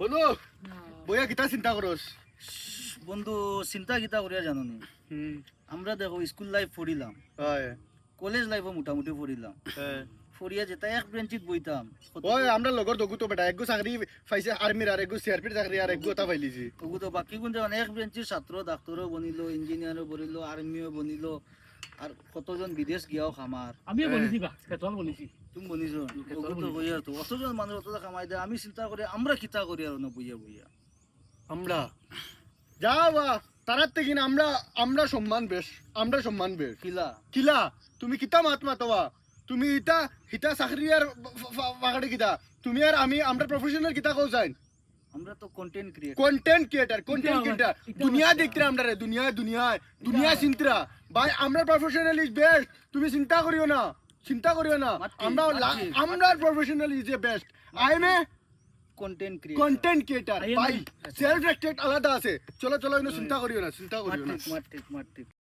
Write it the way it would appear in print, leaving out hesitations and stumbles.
বলো বইয়া কিতা চিন্তা করস? বন্ধু চিন্তা কিতা করিয়া জাননি আমরা দেখো স্কুল লাইফ পড়িলাম, হয় কলেজ লাইফও মোটামুটি পড়িলাম, পড়িয়া যেটা এক বেঞ্চিত বইতাম ওই আমরা লগর দগু তো বেটা একগু চাকরি পাইছে আর্মির আর একগু সিআরপির চাকরি আর একগু তা পাইলিছি। তবু তো বাকি কোন এক বেঞ্চির ছাত্র ডাক্তারও বনিল, ইঞ্জিনিয়ারও বনিল, আর্মিও বনিল, আর কতজন বিদেশ গিয়াও খামার। আমিও বলেছি বা পেট্রোল বলেছি। তুমি বনিছো তবু তো বইয়া তো অতজন মানুষ অতটা কামাই দেয়। আমি চিন্তা করি আমরা কিতা করি আর না বইয়া বইয়া আমরা যা বা তারার থেকে না আমরা আমরা সম্মান বেশ, আমরা সম্মান বেশ কিলা কিলা তুমি কিতা মাত মাতবা তুমি ইতা হিতা চাকরি আর বাগাড়ি কিতা তুমি আর আমি আমরা প্রফেশনাল কিতা কও যাই আমরা তো কন্টেন্ট ক্রিয়েটর। কন্টেন্ট ক্রিয়েটার দুনিয়া দেখতে আমরা রে দুনিয়া দুনিয়া দুনিয়া চিন্তা ভাই আমরা প্রফেশনাল ইজ বেস্ট। তুমি চিন্তা করিও না আমরা আমরা professional is a best. I M A content creator. Content creator ভাই সেলফ রেসপেক্ট আলাদা আছে। চলো চলো চিন্তা করিও না মাঠ ঠিক